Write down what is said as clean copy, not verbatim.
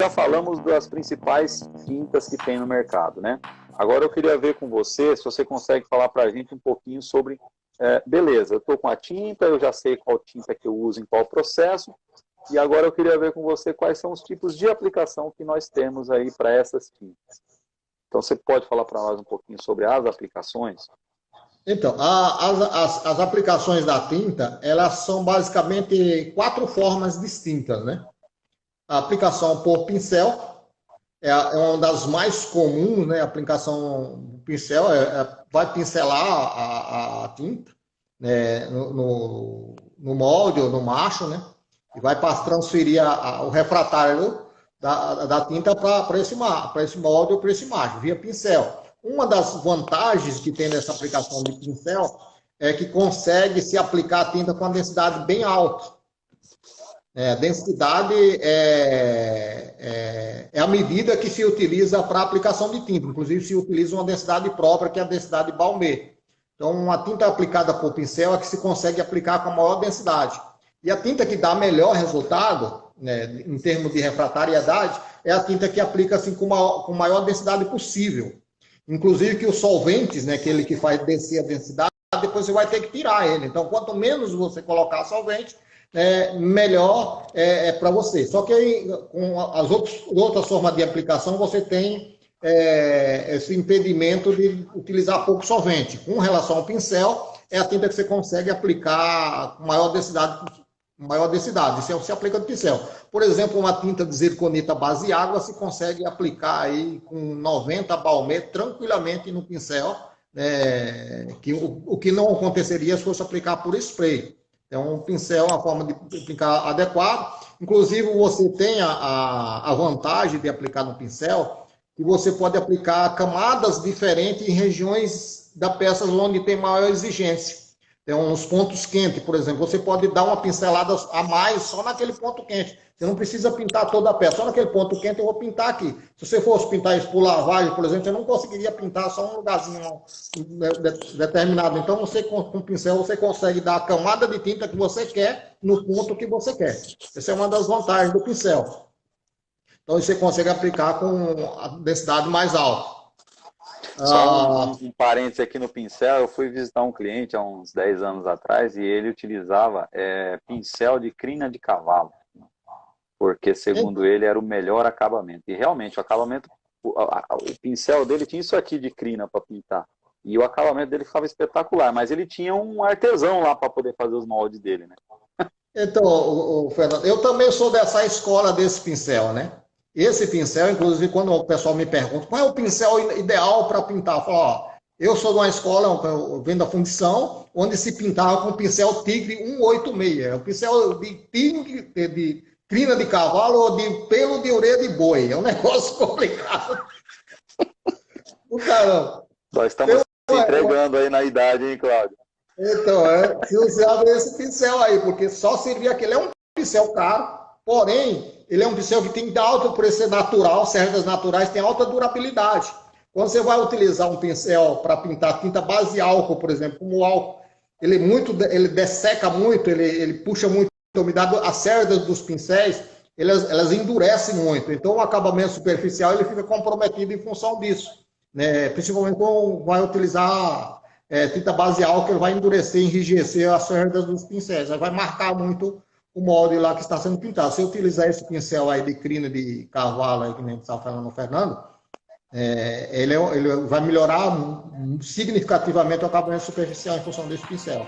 já falamos das principais tintas que tem no mercado, né? Agora eu queria ver com você, se você consegue falar para a gente um pouquinho sobre, beleza, eu estou com a tinta, eu já sei qual tinta que eu uso em qual processo, e agora eu queria ver com você quais são os tipos de aplicação que nós temos aí para essas tintas. Então você pode falar para nós um pouquinho sobre as aplicações? Então, as aplicações da tinta, elas são basicamente quatro formas distintas, né? A aplicação por pincel é uma das mais comuns, né? A aplicação do pincel vai pincelar a tinta, né? No molde ou no macho, né? E vai transferir o refratário da tinta para esse molde ou para esse macho, via pincel. Uma das vantagens que tem nessa aplicação de pincel é que consegue se aplicar a tinta com uma densidade bem alta. A densidade é a medida que se utiliza para aplicação de tinta. Inclusive, se utiliza uma densidade própria, que é a densidade Balmer. Então, uma tinta aplicada por pincel é que se consegue aplicar com a maior densidade. E a tinta que dá melhor resultado, né, em termos de refratariedade, é a tinta que aplica assim, com maior densidade possível. Inclusive que os solventes, né, aquele que faz descer a densidade, depois você vai ter que tirar ele. Então, quanto menos você colocar solvente, melhor para você. Só que aí, com as outras formas de aplicação, você tem esse impedimento de utilizar pouco solvente. Com relação ao pincel, é a tinta que você consegue aplicar com maior densidade. Isso se aplica no pincel. Por exemplo, uma tinta de zirconita base água se consegue aplicar aí com 90 Balmer tranquilamente no pincel, o que não aconteceria se fosse aplicar por spray. Então, um pincel é uma forma de aplicar adequada. Inclusive, você tem a vantagem de aplicar no pincel, que você pode aplicar camadas diferentes em regiões da peça onde tem maior exigência. Tem uns pontos quentes, por exemplo, você pode dar uma pincelada a mais só naquele ponto quente. Você não precisa pintar toda a peça, só naquele ponto quente eu vou pintar aqui. Se você fosse pintar isso por lavagem, por exemplo, você não conseguiria pintar só um lugarzinho determinado. Então, você com o pincel, você consegue dar a camada de tinta que você quer no ponto que você quer. Essa é uma das vantagens do pincel. Então, você consegue aplicar com a densidade mais alta. Só um parênteses aqui no pincel, eu fui visitar um cliente há uns 10 anos atrás e ele utilizava pincel de crina de cavalo, porque segundo ele era o melhor acabamento. E realmente o acabamento, o pincel dele tinha isso aqui de crina para pintar. E o acabamento dele ficava espetacular, mas ele tinha um artesão lá para poder fazer os moldes dele, né? Então, Fernando, eu também sou dessa escola desse pincel, né? Esse pincel, inclusive, quando o pessoal me pergunta qual é o pincel ideal para pintar, eu falo, ó, eu sou de uma escola, eu venho da fundição, onde se pintava com o pincel Tigre 186. É um pincel de crina de cavalo ou de pelo de orelha de boi. É um negócio complicado. O caramba. Nós estamos se entregando aí na idade, hein, Cláudio? Então, se usava esse pincel aí, porque só servia aquele. É um pincel caro, porém, ele é um pincel que tem alta, por ser natural, cerdas naturais, tem alta durabilidade. Quando você vai utilizar um pincel para pintar tinta base álcool, por exemplo, como o álcool, ele desseca muito, ele puxa muito a umidade, as cerdas dos pincéis, elas endurecem muito. Então, o acabamento superficial ele fica comprometido em função disso. Né? Principalmente quando vai utilizar tinta base álcool, ele vai endurecer, enrijecer as cerdas dos pincéis, vai marcar muito o molde lá que está sendo pintado. Se eu utilizar esse pincel aí de crina de cavalo, aí, que nem estava falando o Fernando, ele vai melhorar significativamente o acabamento superficial em função desse pincel.